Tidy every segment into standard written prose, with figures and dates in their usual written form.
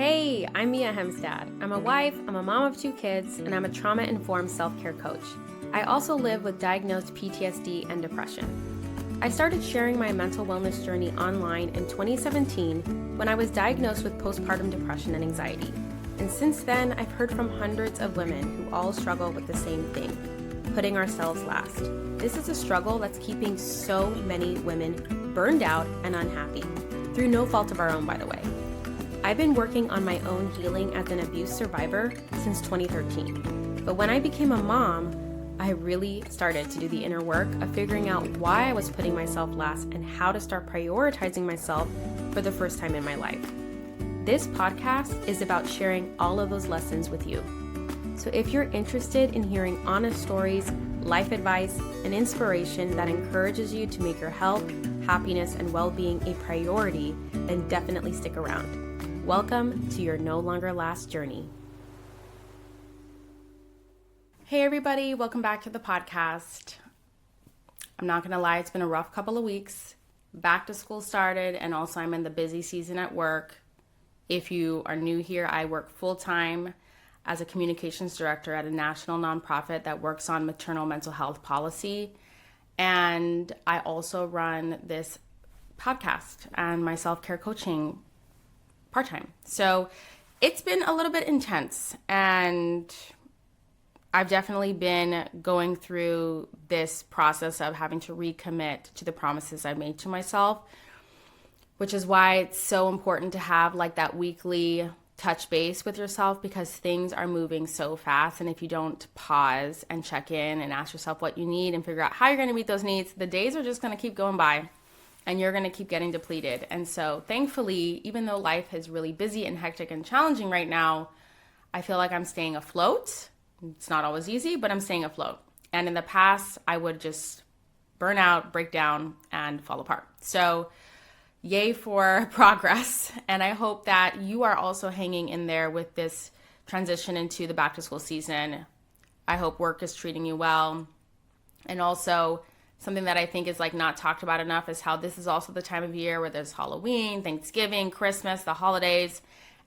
Hey, I'm Mia Hemstad. I'm a wife, I'm a mom of 2 kids, and I'm a trauma-informed self-care coach. I also live with diagnosed PTSD and depression. I started sharing my mental wellness journey online in 2017 when I was diagnosed with postpartum depression and anxiety. And since then, I've heard from hundreds of women who all struggle with the same thing, putting ourselves last. This is a struggle that's keeping so many women burned out and unhappy, through no fault of our own, by the way. I've been working on my own healing as an abuse survivor since 2013. But when I became a mom, I really started to do the inner work of figuring out why I was putting myself last and how to start prioritizing myself for the first time in my life. This podcast is about sharing all of those lessons with you. So if you're interested in hearing honest stories, life advice, and inspiration that encourages you to make your health, happiness, and well-being a priority, then definitely stick around. Welcome to your No Longer Last journey. Hey everybody, welcome back to the podcast. I'm not gonna lie, it's been a rough couple of weeks. Back to school started, and also I'm in the busy season at work. If you are new here, I work full-time as a communications director at a national nonprofit that works on maternal mental health policy. And I also run this podcast and my self-care coaching part-time. So it's been a little bit intense, and I've definitely been going through this process of having to recommit to the promises I made to myself, which is why it's so important to have like that weekly touch base with yourself, because things are moving so fast. And if you don't pause and check in and ask yourself what you need and figure out how you're going to meet those needs, the days are just going to keep going by. And you're going to keep getting depleted. And so thankfully, even though life is really busy and hectic and challenging right now, I feel like I'm staying afloat. It's not always easy, but I'm staying afloat. And in the past, I would just burn out, break down, and fall apart. So yay for progress. And I hope that you are also hanging in there with this transition into the back to school season. I hope work is treating you well. And also, something that I think is like not talked about enough is how this is also the time of year where there's Halloween, Thanksgiving, Christmas, the holidays,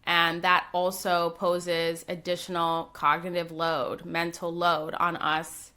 and that also poses additional cognitive load, mental load on us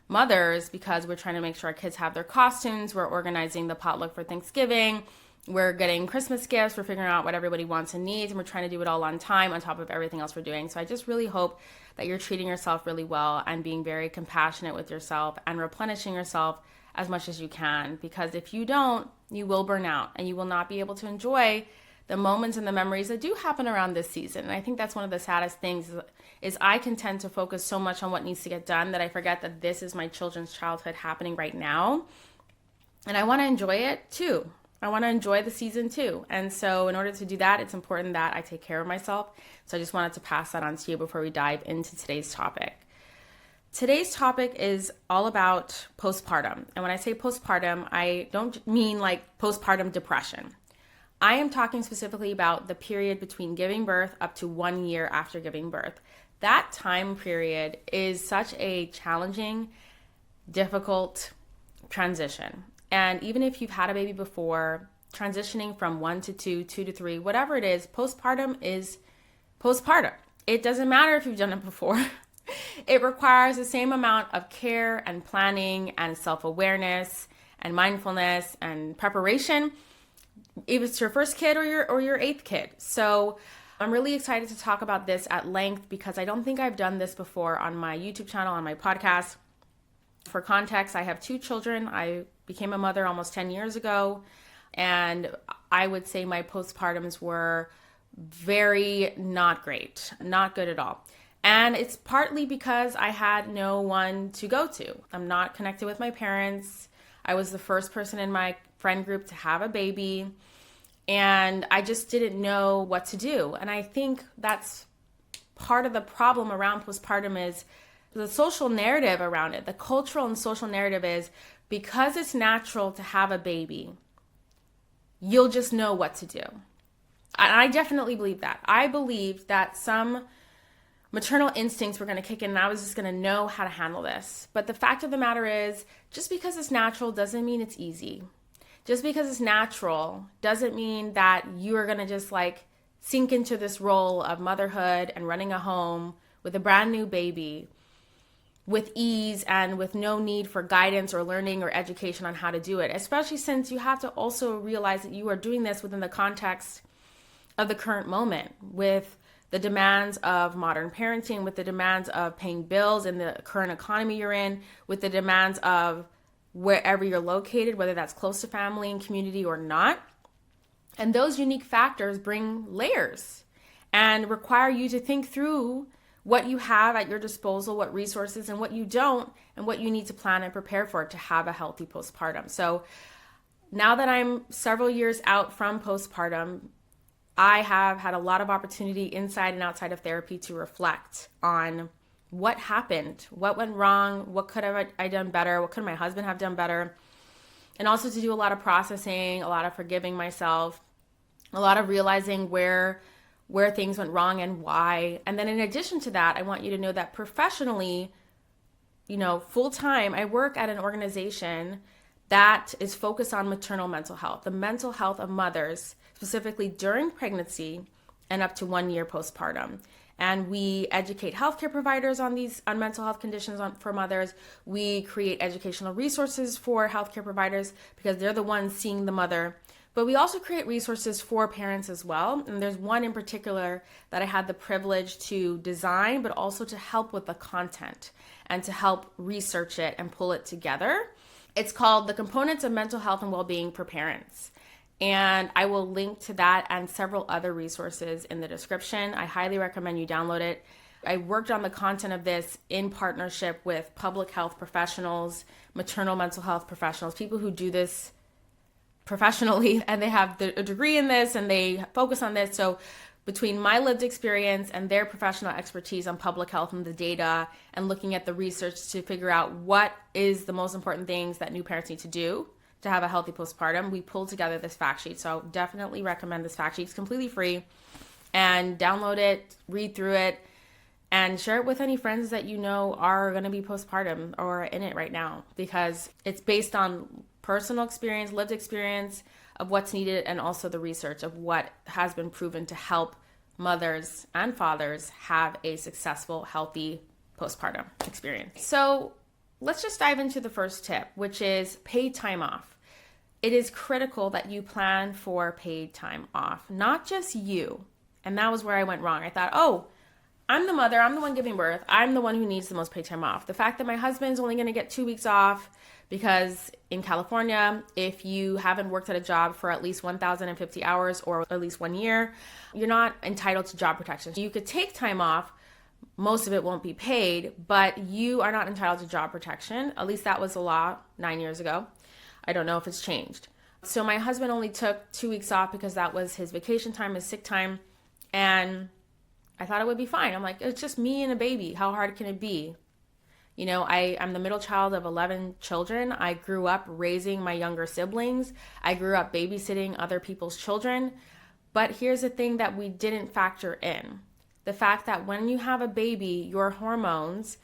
mothers, because we're trying to make sure our kids have their costumes, we're organizing the potluck for Thanksgiving, we're getting Christmas gifts, we're figuring out what everybody wants and needs, and we're trying to do it all on time on top of everything else we're doing. So I just really hope that you're treating yourself really well and being very compassionate with yourself and replenishing yourself as much as you can, because if you don't, you will burn out and you will not be able to enjoy the moments and the memories that do happen around this season. And I think that's one of the saddest things is I can tend to focus so much on what needs to get done that I forget that this is my children's childhood happening right now. And I want to enjoy it too. I want to enjoy the season too. And so in order to do that, it's important that I take care of myself. So I just wanted to pass that on to you before we dive into today's topic. Today's topic is all about postpartum. And when I say postpartum, I don't mean like postpartum depression. I am talking specifically about the period between giving birth up to 1 year after giving birth. That time period is such a challenging, difficult transition. And even if you've had a baby before, transitioning from 1 to 2, 2 to 3, whatever it is postpartum is postpartum. It doesn't matter if you've done it before. It requires the same amount of care and planning and self-awareness and mindfulness and preparation, if it's your first kid or your 8th kid. So I'm really excited to talk about this at length because I don't think I've done this before on my YouTube channel, on my podcast. For context, I have 2 children. I became a mother almost 10 years ago, and I would say my postpartums were very not great, not good at all. And it's partly because I had no one to go to. I'm not connected with my parents. I was the first person in my friend group to have a baby, and I just didn't know what to do. And I think that's part of the problem around postpartum is the social narrative around it. The cultural and social narrative is because it's natural to have a baby, you'll just know what to do. And I definitely believe that. I believed that some maternal instincts were going to kick in and I was just going to know how to handle this. But the fact of the matter is, just because it's natural doesn't mean it's easy. Just because it's natural doesn't mean that you are going to just like sink into this role of motherhood and running a home with a brand new baby with ease and with no need for guidance or learning or education on how to do it, especially since you have to also realize that you are doing this within the context of the current moment, with the demands of modern parenting, with the demands of paying bills in the current economy you're in, with the demands of wherever you're located, whether that's close to family and community or not. And those unique factors bring layers and require you to think through what you have at your disposal, what resources and what you don't, and what you need to plan and prepare for to have a healthy postpartum. So now that I'm several years out from postpartum, I have had a lot of opportunity inside and outside of therapy to reflect on what happened, what went wrong, what could have I done better, what could my husband have done better, and also to do a lot of processing, a lot of forgiving myself, a lot of realizing where things went wrong and why. And then in addition to that, I want you to know that professionally, full time, I work at an organization that is focused on maternal mental health, the mental health of mothers, specifically during pregnancy and up to 1 year postpartum. And we educate healthcare providers on mental health conditions for mothers. We create educational resources for healthcare providers because they're the ones seeing the mother. But we also create resources for parents as well. And there's one in particular that I had the privilege to design, but also to help with the content and to help research it and pull it together. It's called The Components of Mental Health and Wellbeing for Parents. And I will link to that and several other resources in the description. I highly recommend you download it. I worked on the content of this in partnership with public health professionals, maternal mental health professionals, people who do this professionally, and they have a degree in this and they focus on this. So between my lived experience and their professional expertise on public health and the data and looking at the research to figure out what is the most important things that new parents need to do to have a healthy postpartum, we pulled together this fact sheet. So definitely recommend this fact sheet. It's completely free, and download it, read through it, and share it with any friends that you know are going to be postpartum or in it right now, because it's based on personal experience, lived experience of what's needed, and also the research of what has been proven to help mothers and fathers have a successful, healthy postpartum experience. So let's just dive into the first tip, which is paid time off. It is critical that you plan for paid time off, not just you. And that was where I went wrong. I thought, I'm the mother, I'm the one giving birth, I'm the one who needs the most paid time off. The fact that my husband's only going to get 2 weeks off, because in California, if you haven't worked at a job for at least 1,050 hours or at least 1 year, you're not entitled to job protection. You could take time off. Most of it won't be paid, but you are not entitled to job protection. At least that was the law 9 years ago. I don't know if it's changed. So my husband only took 2 weeks off because that was his vacation time, his sick time. And I thought it would be fine. I'm like, it's just me and a baby. How hard can it be? I'm the middle child of 11 children. I grew up raising my younger siblings. I grew up babysitting other people's children. But here's the thing that we didn't factor in. The fact that when you have a baby, your hormones,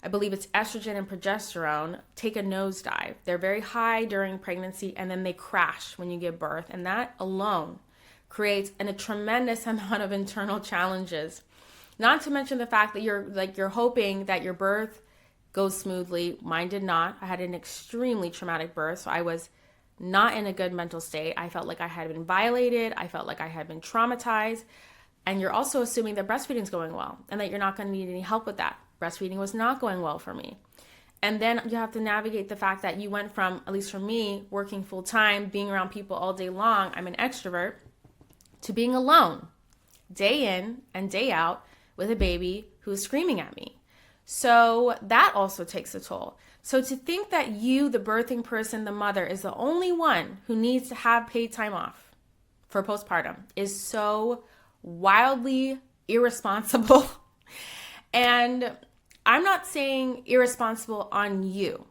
I believe it's estrogen and progesterone, take a nosedive. They're very high during pregnancy and then they crash when you give birth. And that alone creates a tremendous amount of internal challenges. Not to mention the fact that you're hoping that your birth goes smoothly. Mine did not. I had an extremely traumatic birth, so I was not in a good mental state. I felt like I had been violated. I felt like I had been traumatized. And you're also assuming that breastfeeding is going well and that you're not going to need any help with that. Breastfeeding was not going well for me. And then you have to navigate the fact that you went from, at least for me, working full time, being around people all day long, I'm an extrovert, to being alone, day in and day out with a baby who's screaming at me. So that also takes a toll. So to think that you, the birthing person, the mother, is the only one who needs to have paid time off for postpartum is so wildly irresponsible. And I'm not saying irresponsible on you,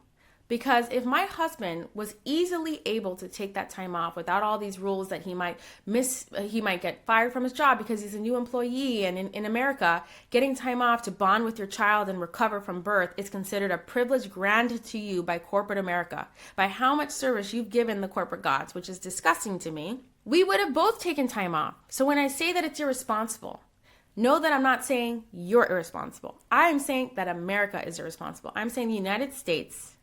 because if my husband was easily able to take that time off without all these rules that he might get fired from his job because he's a new employee, and in America, getting time off to bond with your child and recover from birth is considered a privilege granted to you by corporate America, by how much service you've given the corporate gods, which is disgusting to me. we would have both taken time off. So when I say that it's irresponsible, know that I'm not saying you're irresponsible. I'm saying that America is irresponsible. I'm saying the United States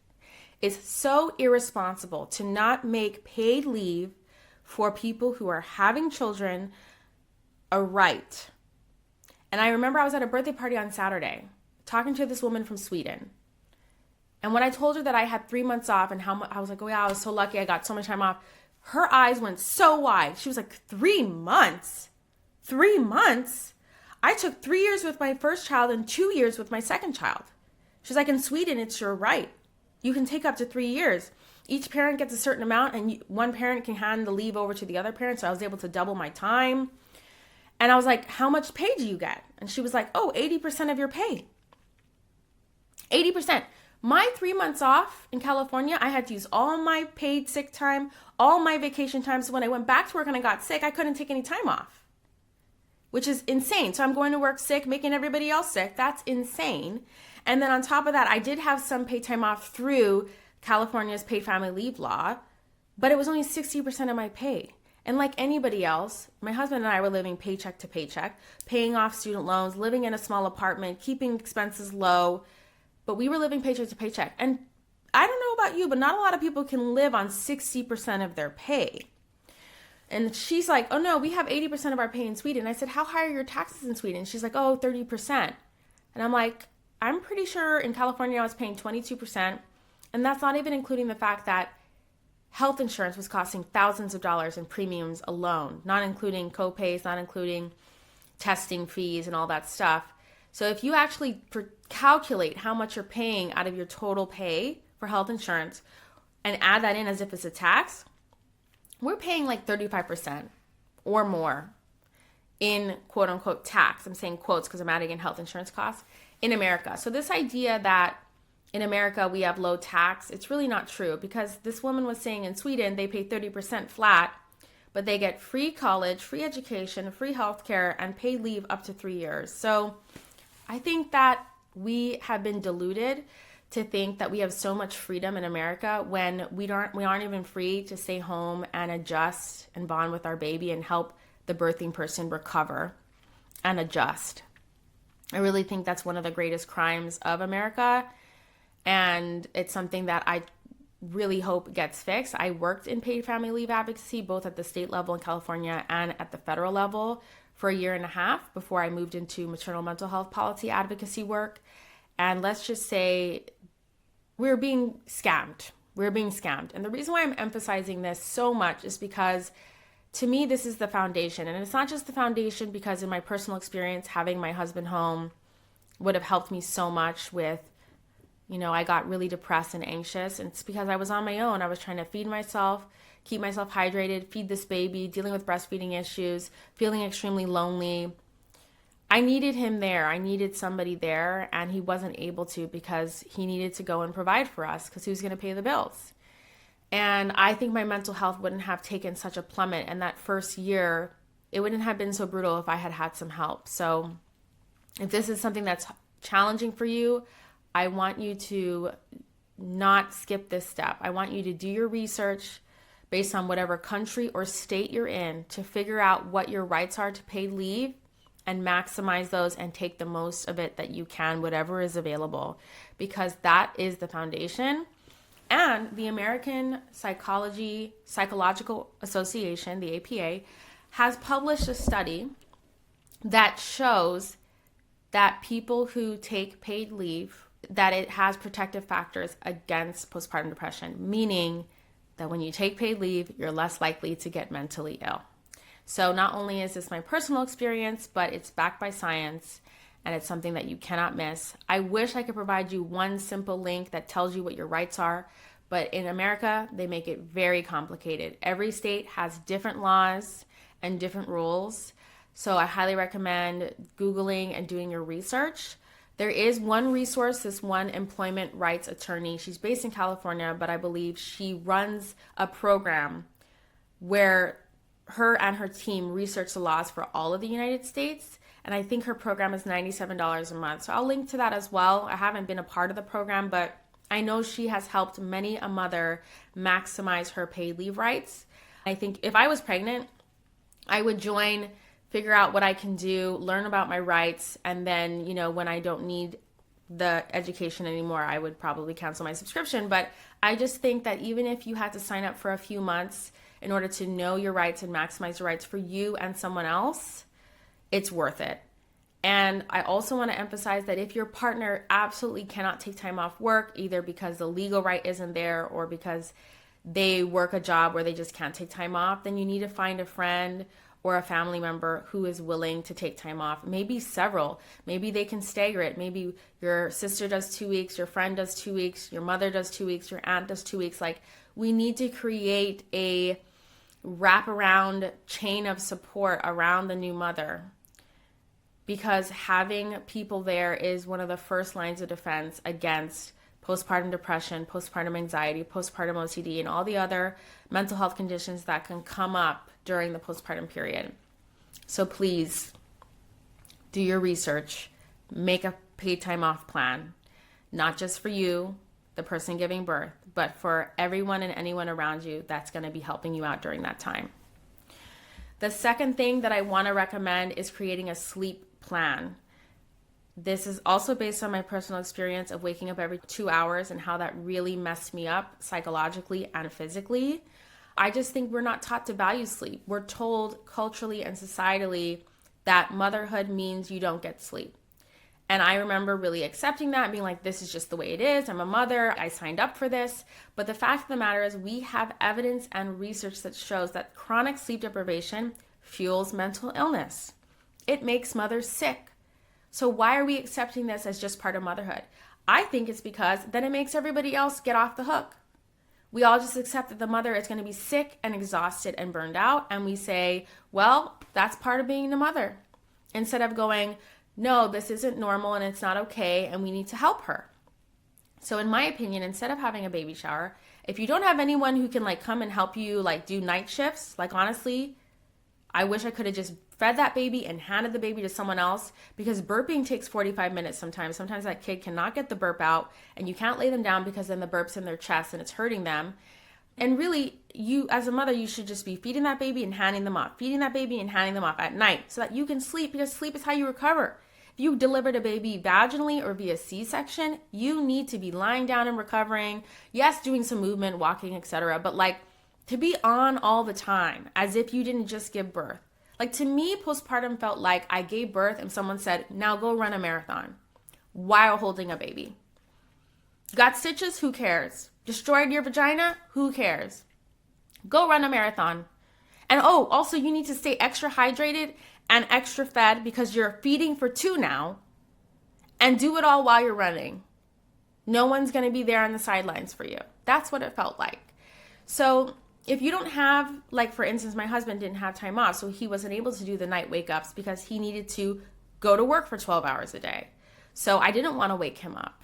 is so irresponsible to not make paid leave for people who are having children a right. And I remember I was at a birthday party on Saturday talking to this woman from Sweden. And when I told her that I had 3 months off and how much, I was like, oh yeah, I was so lucky I got so much time off. Her eyes went so wide. She was like, 3 months? 3 months? I took 3 years with my first child and 2 years with my second child. She's like, in Sweden, it's your right. You can take up to 3 years. Each parent gets a certain amount and one parent can hand the leave over to the other parent. So I was able to double my time. And I was like, how much pay do you get? And she was like, oh, 80% of your pay. 80%. My 3 months off in California, I had to use all my paid sick time, all my vacation time. So when I went back to work and I got sick, I couldn't take any time off, which is insane. So I'm going to work sick, making everybody else sick. That's insane. And then on top of that, I did have some paid time off through California's paid family leave law, but it was only 60% of my pay. And like anybody else, my husband and I were living paycheck to paycheck, paying off student loans, living in a small apartment, keeping expenses low, but we were living paycheck to paycheck. And I don't know about you, but not a lot of people can live on 60% of their pay. And she's like, oh no, we have 80% of our pay in Sweden. I said, how high are your taxes in Sweden? She's like, oh, 30%. And I'm like, I'm pretty sure in California I was paying 22%. And that's not even including the fact that health insurance was costing thousands of dollars in premiums alone, not including co-pays, not including testing fees and all that stuff. So if you actually calculate how much you're paying out of your total pay for health insurance and add that in as if it's a tax, we're paying like 35% or more in quote unquote tax. I'm saying quotes because I'm adding in health insurance costs in America. So this idea that in America we have low tax, it's really not true, because this woman was saying in Sweden they pay 30% flat, but they get free college, free education, free healthcare, and paid leave up to 3 years. So I think that we have been deluded to think that we have so much freedom in America when we aren't even free to stay home and adjust and bond with our baby and help the birthing person recover and adjust. I really think that's one of the greatest crimes of America, and it's something that I really hope gets fixed. I worked in paid family leave advocacy both at the state level in California and at the federal level for 1.5 years before I moved into maternal mental health policy advocacy work. And let's just say we're being scammed. We're being scammed. And the reason why I'm emphasizing this so much is because to me, this is the foundation. And it's not just the foundation because in my personal experience, having my husband home would have helped me so much with, I got really depressed and anxious. And it's because I was on my own. I was trying to feed myself, keep myself hydrated, feed this baby, dealing with breastfeeding issues, feeling extremely lonely. I needed him there. I needed somebody there, and he wasn't able to because he needed to go and provide for us because he was going to pay the bills. And I think my mental health wouldn't have taken such a plummet. And that first year, it wouldn't have been so brutal if I had had some help. So if this is something that's challenging for you, I want you to not skip this step. I want you to do your research based on whatever country or state you're in to figure out what your rights are to paid leave and maximize those and take the most of it that you can, whatever is available, because that is the foundation. And the American Psychological Association, the APA, has published a study that shows that people who take paid leave, that it has protective factors against postpartum depression, meaning that when you take paid leave, you're less likely to get mentally ill. So not only is this my personal experience, but it's backed by science, and it's something that you cannot miss. I wish I could provide you one simple link that tells you what your rights are, but in America, they make it very complicated. Every state has different laws and different rules, so I highly recommend Googling and doing your research. There is one resource, this one employment rights attorney. She's based in California, but I believe she runs a program where her and her team research the laws for all of the United States. And I think her program is $97 a month. So I'll link to that as well. I haven't been a part of the program, but I know she has helped many a mother maximize her paid leave rights. I think if I was pregnant, I would join, figure out what I can do, learn about my rights, and then, when I don't need the education anymore, I would probably cancel my subscription. But I just think that even if you had to sign up for a few months in order to know your rights and maximize your rights for you and someone else, it's worth it. And I also want to emphasize that if your partner absolutely cannot take time off work, either because the legal right isn't there or because they work a job where they just can't take time off, then you need to find a friend or a family member who is willing to take time off. Maybe several. Maybe they can stagger it. Maybe your sister does 2 weeks, your friend does 2 weeks, your mother does 2 weeks, your aunt does 2 weeks. Like, we need to create a wraparound chain of support around the new mother, because having people there is one of the first lines of defense against postpartum depression, postpartum anxiety, postpartum OCD, and all the other mental health conditions that can come up during the postpartum period. So please do your research, make a paid time off plan, not just for you, the person giving birth, but for everyone and anyone around you that's going to be helping you out during that time. The second thing that I want to recommend is creating a sleep plan. This is also based on my personal experience of waking up every 2 hours and how that really messed me up psychologically and physically. I just think we're not taught to value sleep. We're told culturally and societally that motherhood means you don't get sleep. And I remember really accepting that and being like, this is just the way it is. I'm a mother. I signed up for this. But the fact of the matter is we have evidence and research that shows that chronic sleep deprivation fuels mental illness. It makes mothers sick. So why are we accepting this as just part of motherhood? I think it's because then it makes everybody else get off the hook. We all just accept that the mother is going to be sick and exhausted and burned out. And we say, well, that's part of being the mother. Instead of going, no, this isn't normal and it's not okay and we need to help her. So in my opinion, instead of having a baby shower, if you don't have anyone who can come and help you do night shifts, honestly, I wish I could have just fed that baby and handed the baby to someone else, because burping takes 45 minutes sometimes. Sometimes that kid cannot get the burp out and you can't lay them down because then the burp's in their chest and it's hurting them. And really, you as a mother, you should just be feeding that baby and handing them off, feeding that baby and handing them off at night so that you can sleep, because sleep is how you recover. If you delivered a baby vaginally or via C-section, you need to be lying down and recovering. Yes, doing some movement, walking, etc. But to be on all the time as if you didn't just give birth. To me, postpartum felt like I gave birth and someone said, now go run a marathon while holding a baby. Got stitches? Who cares? Destroyed your vagina? Who cares? Go run a marathon. And also you need to stay extra hydrated and extra fed because you're feeding for 2 now, and do it all while you're running. No one's going to be there on the sidelines for you. That's what it felt like. So if you don't have, for instance, my husband didn't have time off, so he wasn't able to do the night wake ups because he needed to go to work for 12 hours a day. So I didn't want to wake him up.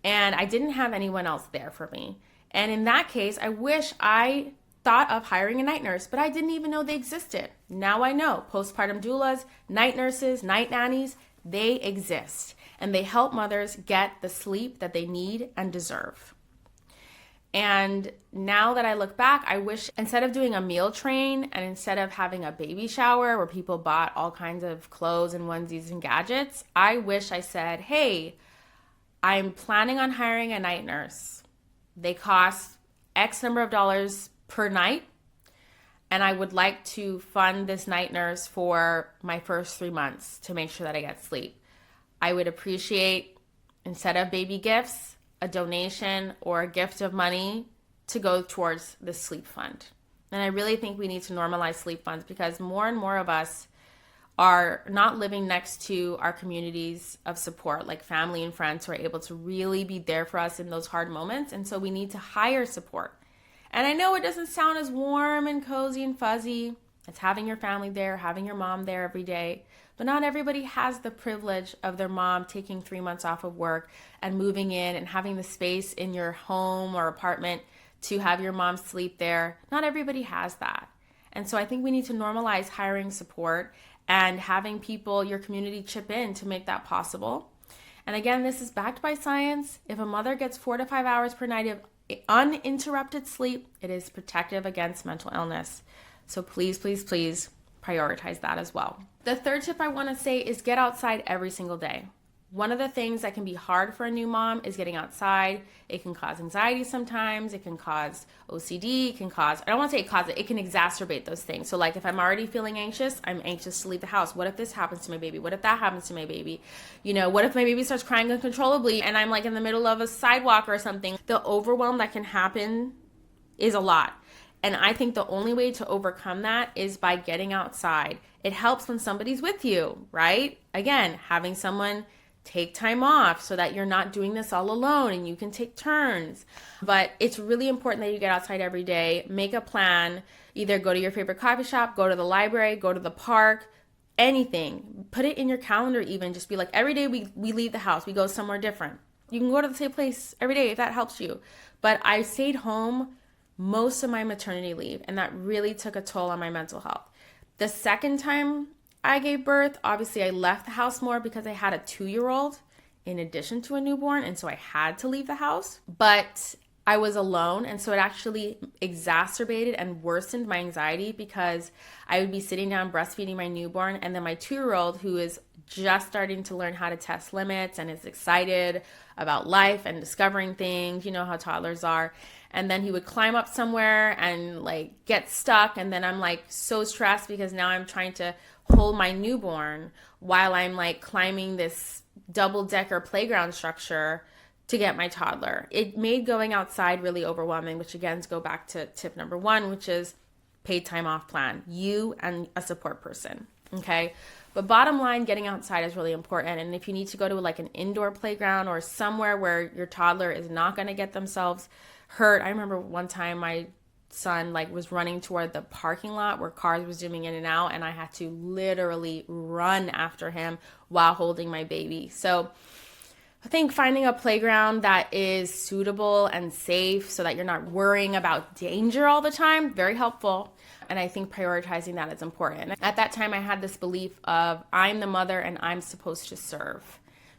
And I didn't have anyone else there for me. And in that case, I wish I thought of hiring a night nurse, but I didn't even know they existed. Now I know. Postpartum doulas, night nurses, night nannies, they exist. And they help mothers get the sleep that they need and deserve. And now that I look back, I wish instead of doing a meal train and instead of having a baby shower where people bought all kinds of clothes and onesies and gadgets, I wish I said, hey, I'm planning on hiring a night nurse. They cost X number of dollars per night, and I would like to fund this night nurse for my first 3 months to make sure that I get sleep. I would appreciate, instead of baby gifts, a donation or a gift of money to go towards the sleep fund. And I really think we need to normalize sleep funds, because more and more of us are not living next to our communities of support, like family and friends who are able to really be there for us in those hard moments. And so we need to hire support. And I know it doesn't sound as warm and cozy and fuzzy as having your family there, having your mom there every day, but not everybody has the privilege of their mom taking 3 months off of work and moving in and having the space in your home or apartment to have your mom sleep there. Not everybody has that. And so I think we need to normalize hiring support and having people, your community, chip in to make that possible. And again, this is backed by science. If a mother gets 4 to 5 hours per night of uninterrupted sleep, it is protective against mental illness. So please, please, please prioritize that as well. The third tip I want to say is get outside every single day. One of the things that can be hard for a new mom is getting outside. It can cause anxiety sometimes. It can cause OCD. It can cause, I don't want to say it can exacerbate those things. So like if I'm already feeling anxious, I'm anxious to leave the house. What if this happens to my baby? What if that happens to my baby? What if my baby starts crying uncontrollably and I'm like in the middle of a sidewalk or something? The overwhelm that can happen is a lot. And I think the only way to overcome that is by getting outside. It helps when somebody's with you, right? Again, having someone take time off so that you're not doing this all alone and you can take turns. But it's really important that you get outside every day. Make a plan. Either go to your favorite coffee shop, go to the library, go to the park, anything. Put it in your calendar even. Just be like, every day we leave the house, we go somewhere different. You can go to the same place every day if that helps you. But I stayed home most of my maternity leave, and that really took a toll on my mental health. The second time I gave birth, obviously I left the house more because I had a 2-year-old in addition to a newborn, and so I had to leave the house. But I was alone, and so it actually exacerbated and worsened my anxiety because I would be sitting down breastfeeding my newborn, and then my 2-year-old, who is just starting to learn how to test limits and is excited about life and discovering things, you know how toddlers are. And then he would climb up somewhere and like get stuck. And then I'm like so stressed because now I'm trying to hold my newborn while I'm like climbing this double-decker playground structure to get my toddler. It made going outside really overwhelming, which again, go back to tip number 1, which is paid time off plan, you and a support person. Okay. But bottom line, getting outside is really important. And if you need to go to like an indoor playground or somewhere where your toddler is not going to get themselves hurt. I remember one time my son like was running toward the parking lot where cars were zooming in and out, and I had to literally run after him while holding my baby. So I think finding a playground that is suitable and safe so that you're not worrying about danger all the time, very helpful. And I think prioritizing that is important. At that time, I had this belief of I'm the mother and I'm supposed to serve.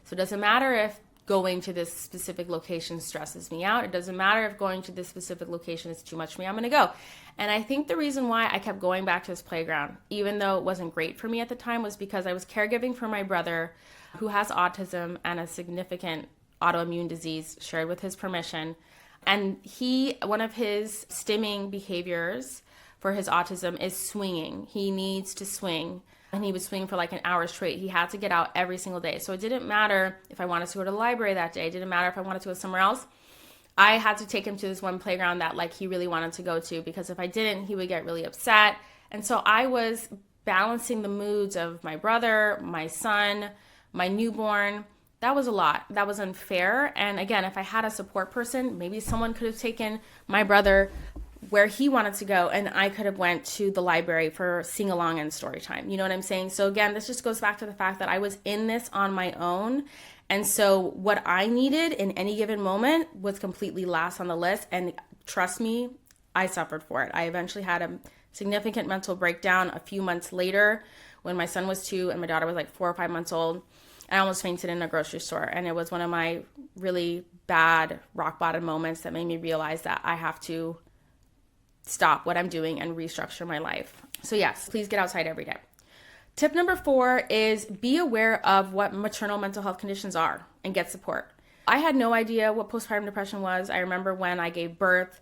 So it doesn't matter if going to this specific location stresses me out. It doesn't matter if going to this specific location is too much for me. I'm going to go. And I think the reason why I kept going back to this playground, even though it wasn't great for me at the time, was because I was caregiving for my brother who has autism and a significant autoimmune disease shared with his permission. And one of his stimming behaviors for his autism is swinging. He needs to swing. And he would swing for like an hour straight. He had to get out every single day. So it didn't matter if I wanted to go to the library that day. It didn't matter if I wanted to go somewhere else. I had to take him to this one playground that like he really wanted to go to, because if I didn't, he would get really upset. And so I was balancing the moods of my brother, my son, my newborn. That was a lot. That was unfair. And again, if I had a support person, maybe someone could have taken my brother where he wanted to go, and I could have went to the library for sing along and story time. You know what I'm saying? So again, this just goes back to the fact that I was in this on my own. And so what I needed in any given moment was completely last on the list. And trust me, I suffered for it. I eventually had a significant mental breakdown a few months later when my son was 2 and my daughter was like 4 or 5 months old. I almost fainted in a grocery store. And it was one of my really bad rock bottom moments that made me realize that I have to stop what I'm doing and restructure my life. So yes, please get outside every day. Tip number 4 is be aware of what maternal mental health conditions are and get support. I had no idea what postpartum depression was. I remember when I gave birth,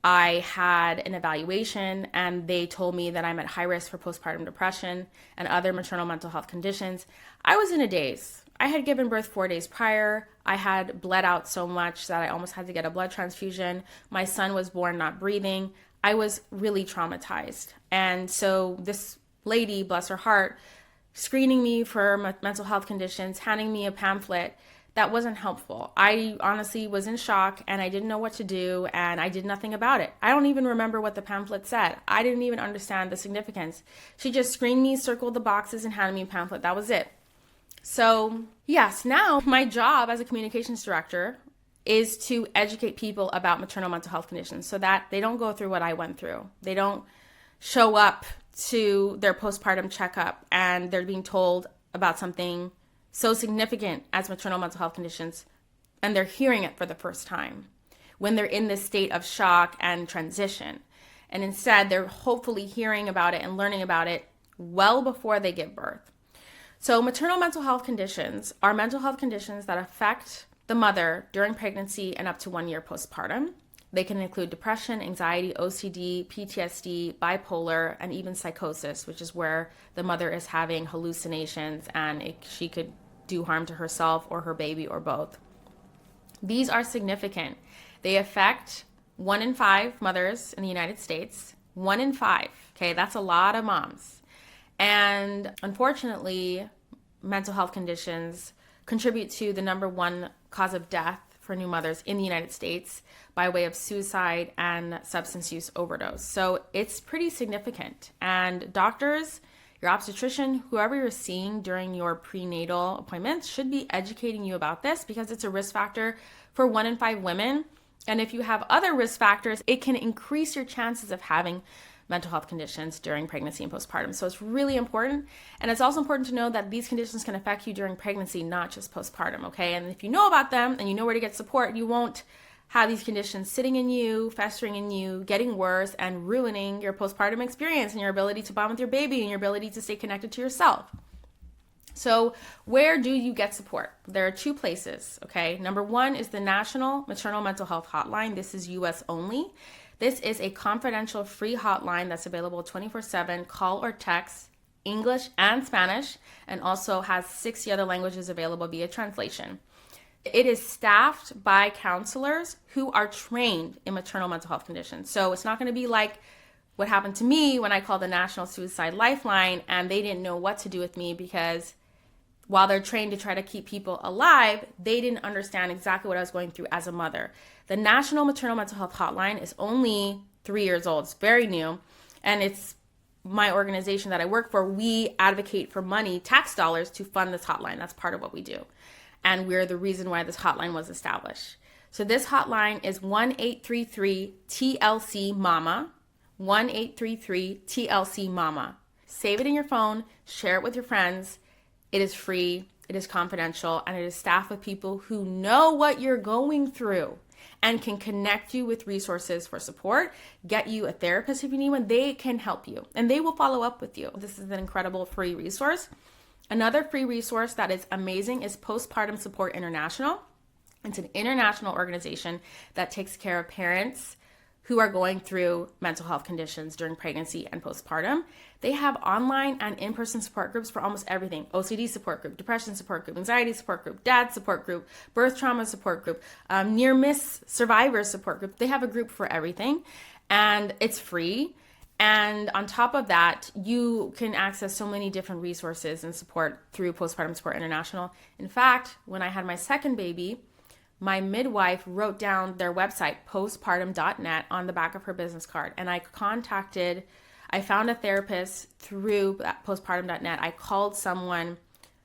I had an evaluation and they told me that I'm at high risk for postpartum depression and other maternal mental health conditions. I was in a daze. I had given birth 4 days prior. I had bled out so much that I almost had to get a blood transfusion. My son was born not breathing. I was really traumatized. And so this lady, bless her heart, screening me for mental health conditions, handing me a pamphlet, that wasn't helpful. I honestly was in shock and I didn't know what to do and I did nothing about it. I don't even remember what the pamphlet said. I didn't even understand the significance. She just screened me, circled the boxes, and handed me a pamphlet. That was it. So yes, now my job as a communications director is to educate people about maternal mental health conditions so that they don't go through what I went through. They don't show up to their postpartum checkup and they're being told about something so significant as maternal mental health conditions and they're hearing it for the first time when they're in this state of shock and transition. And instead, they're hopefully hearing about it and learning about it well before they give birth. So maternal mental health conditions are mental health conditions that affect the mother during pregnancy and up to 1 year postpartum. They can include depression, anxiety, OCD, PTSD, bipolar, and even psychosis, which is where the mother is having hallucinations and she could do harm to herself or her baby or both. These are significant. They affect 1 in 5 mothers in the United States. 1 in 5. Okay, that's a lot of moms. And unfortunately, mental health conditions contribute to the number 1 cause of death for new mothers in the United States by way of suicide and substance use overdose. So it's pretty significant. And doctors, your obstetrician, whoever you're seeing during your prenatal appointments should be educating you about this because it's a risk factor for 1 in 5 women. And if you have other risk factors, it can increase your chances of having mental health conditions during pregnancy and postpartum. So it's really important. And it's also important to know that these conditions can affect you during pregnancy, not just postpartum, okay? And if you know about them and you know where to get support, you won't have these conditions sitting in you, festering in you, getting worse, and ruining your postpartum experience and your ability to bond with your baby and your ability to stay connected to yourself. So where do you get support? There are 2 places, okay? Number 1 is the National Maternal Mental Health Hotline. This is US only. This is a confidential free hotline that's available 24/7, call or text, English and Spanish, and also has 60 other languages available via translation. It is staffed by counselors who are trained in maternal mental health conditions. So it's not going to be like what happened to me when I called the National Suicide Lifeline and they didn't know what to do with me because while they're trained to try to keep people alive, they didn't understand exactly what I was going through as a mother. The National Maternal Mental Health Hotline is only 3 years old. It's very new. And it's my organization that I work for. We advocate for money, tax dollars, to fund this hotline. That's part of what we do. And we're the reason why this hotline was established. So this hotline is 1-833-TLC-MAMA, 1-833-TLC-MAMA. Save it in your phone, share it with your friends. It is free, it is confidential, and it is staffed with people who know what you're going through and can connect you with resources for support, get you a therapist if you need one. They can help you and they will follow up with you. This is an incredible free resource. Another free resource that is amazing is Postpartum Support International. It's an international organization that takes care of parents who are going through mental health conditions during pregnancy and postpartum. They have online and in-person support groups for almost everything. OCD support group, depression support group, anxiety support group, dad support group, birth trauma support group, near-miss survivors support group. They have a group for everything and it's free. And on top of that, you can access so many different resources and support through Postpartum Support International. In fact, when I had my second baby, my midwife wrote down their website, postpartum.net, on the back of her business card. And I found a therapist through postpartum.net. I called someone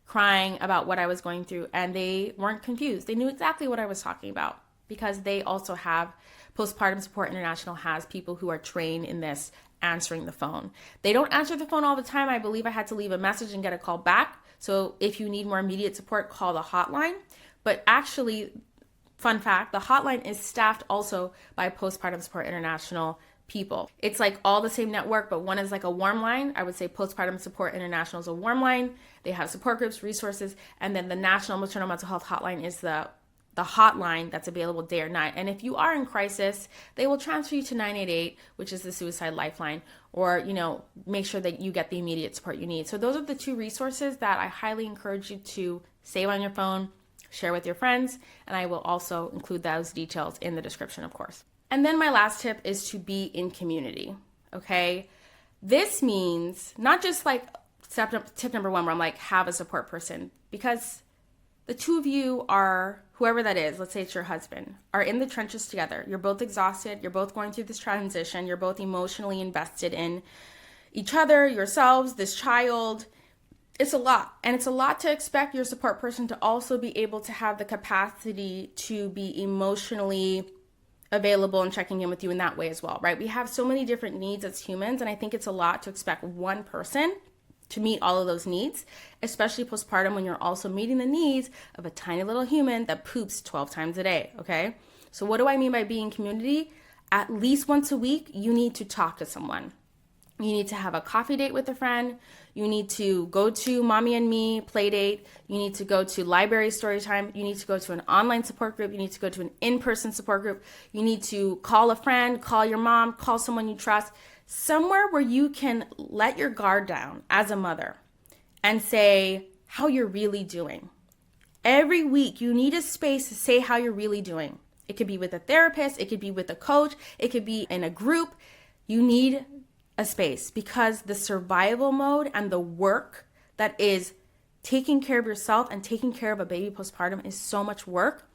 crying about what I was going through, and they weren't confused. They knew exactly what I was talking about because they also have, Postpartum Support International has people who are trained in this answering the phone. They don't answer the phone all the time. I believe I had to leave a message and get a call back. So if you need more immediate support, call the hotline. But actually, fun fact, the hotline is staffed also by Postpartum Support International people. It's like all the same network, but one is like a warm line. I would say Postpartum Support International is a warm line. They have support groups, resources, and then the National Maternal Mental Health Hotline is the hotline that's available day or night. And if you are in crisis, they will transfer you to 988, which is the suicide lifeline, or, make sure that you get the immediate support you need. So those are the 2 resources that I highly encourage you to save on your phone, share with your friends, and I will also include those details in the description, of course. And then my last tip is to be in community, okay? This means not just like tip number 1 where I'm like, have a support person, because the 2 of you are, whoever that is, let's say it's your husband, are in the trenches together. You're both exhausted. You're both going through this transition. You're both emotionally invested in each other, yourselves, this child. It's a lot. And it's a lot to expect your support person to also be able to have the capacity to be emotionally available and checking in with you in that way as well, right? We have so many different needs as humans, and I think it's a lot to expect one person to meet all of those needs, especially postpartum when you're also meeting the needs of a tiny little human that poops 12 times a day, okay? So what do I mean by being community? At least once a week, you need to talk to someone. You need to have a coffee date with a friend. You need to go to Mommy and Me play date. You need to go to library story time. You need to go to an online support group. You need to go to an in-person support group. You need to call a friend, call your mom, call someone you trust. Somewhere where you can let your guard down as a mother and say how you're really doing. Every week, you need a space to say how you're really doing. It could be with a therapist. It could be with a coach. It could be in a group. You need a space, because the survival mode and the work that is taking care of yourself and taking care of a baby postpartum is so much work.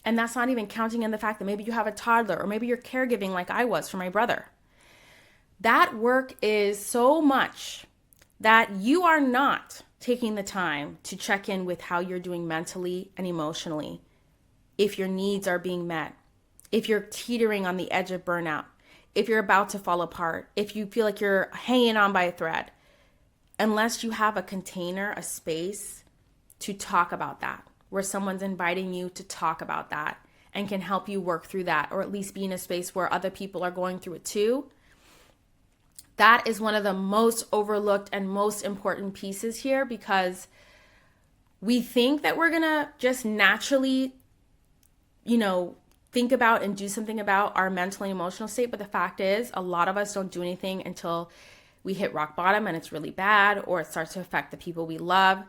And that's not even counting in the fact that maybe you have a toddler, or maybe you're caregiving like I was for my brother. That work is so much that you are not taking the time to check in with how you're doing mentally and emotionally, if your needs are being met, if you're teetering on the edge of burnout, if you're about to fall apart, if you feel like you're hanging on by a thread, unless you have a container, a space to talk about that, where someone's inviting you to talk about that and can help you work through that, or at least be in a space where other people are going through it too. That is one of the most overlooked and most important pieces here, because we think that we're gonna just naturally, think about and do something about our mental and emotional state. But the fact is, a lot of us don't do anything until we hit rock bottom and it's really bad, or it starts to affect the people we love.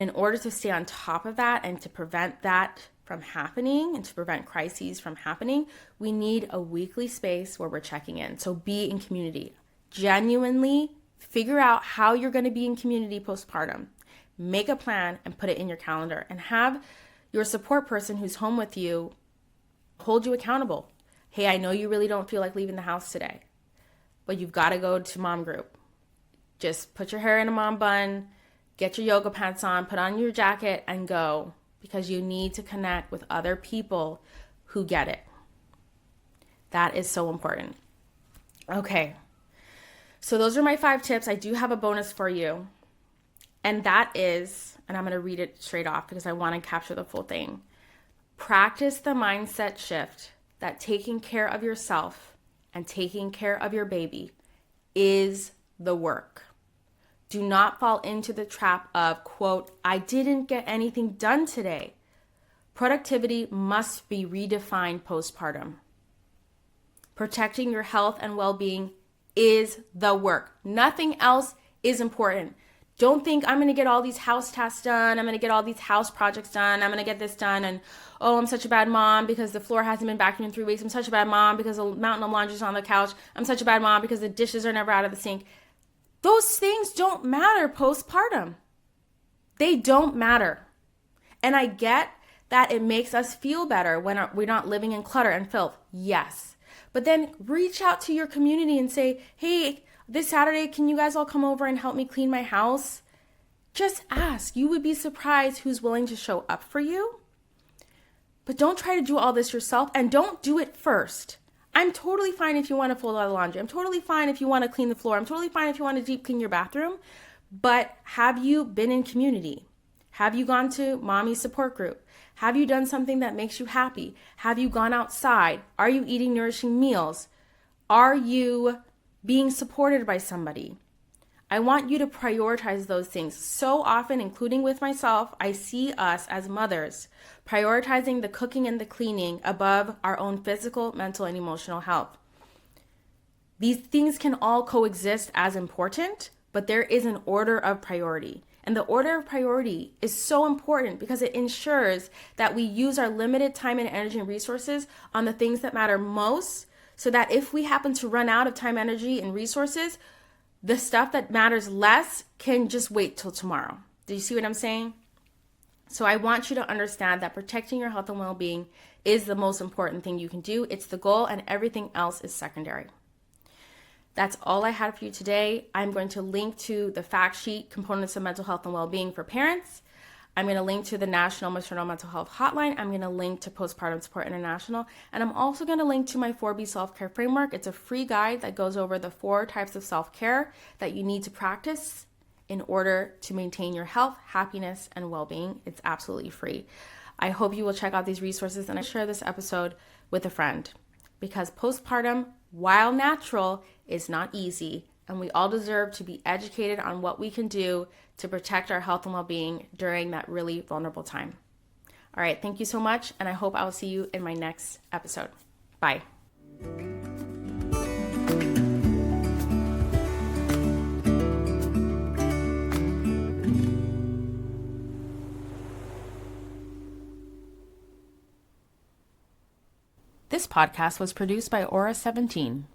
In order to stay on top of that and to prevent that from happening and to prevent crises from happening, we need a weekly space where we're checking in. So be in community. Genuinely figure out how you're going to be in community postpartum. Make a plan and put it in your calendar, and have your support person who's home with you hold you accountable. Hey, I know you really don't feel like leaving the house today, but you've got to go to mom group. Just put your hair in a mom bun, get your yoga pants on, put on your jacket, and go, because you need to connect with other people who get it. That is so important. Okay, so those are my 5 tips. I do have a bonus for you, and that is, and I'm going to read it straight off because I want to capture the full thing. Practice the mindset shift that taking care of yourself and taking care of your baby is the work. Do not fall into the trap of, quote, I didn't get anything done today. Productivity must be redefined postpartum. Protecting your health and well-being is the work. Nothing else is important. Don't think I'm going to get all these house tasks done. I'm going to get all these house projects done. I'm going to get this done. And, oh, I'm such a bad mom because the floor hasn't been vacuumed in 3 weeks. I'm such a bad mom because a mountain of laundry is on the couch. I'm such a bad mom because the dishes are never out of the sink. Those things don't matter postpartum. They don't matter. And I get that it makes us feel better when we're not living in clutter and filth. Yes. But then reach out to your community and say, hey, this Saturday, can you guys all come over and help me clean my house? Just ask. You would be surprised who's willing to show up for you. But don't try to do all this yourself, and don't do it first. I'm totally fine if you want to fold out the laundry. I'm totally fine if you want to clean the floor. I'm totally fine if you want to deep clean your bathroom. But have you been in community? Have you gone to mommy's support group? Have you done something that makes you happy? Have you gone outside? Are you eating nourishing meals? Are you being supported by somebody? I want you to prioritize those things. So often, including with myself, I see us as mothers prioritizing the cooking and the cleaning above our own physical, mental, and emotional health. These things can all coexist as important, but there is an order of priority. And the order of priority is so important because it ensures that we use our limited time and energy and resources on the things that matter most, so that if we happen to run out of time, energy, and resources, the stuff that matters less can just wait till tomorrow. Do you see what I'm saying? So I want you to understand that protecting your health and well-being is the most important thing you can do. It's the goal, and everything else is secondary. That's all I had for you today. I'm going to link to the fact sheet, Components of Mental Health and Well-Being for Parents. I'm going to link to the National Maternal Mental Health Hotline. I'm going to link to Postpartum Support International. And I'm also going to link to my 4B Self-Care Framework. It's a free guide that goes over the 4 types of self-care that you need to practice in order to maintain your health, happiness, and well-being. It's absolutely free. I hope you will check out these resources and I share this episode with a friend, because postpartum, while natural, is not easy, and we all deserve to be educated on what we can do to protect our health and well-being during that really vulnerable time. All right, thank you so much, and I hope I will see you in my next episode. Bye. This podcast was produced by Aura 17.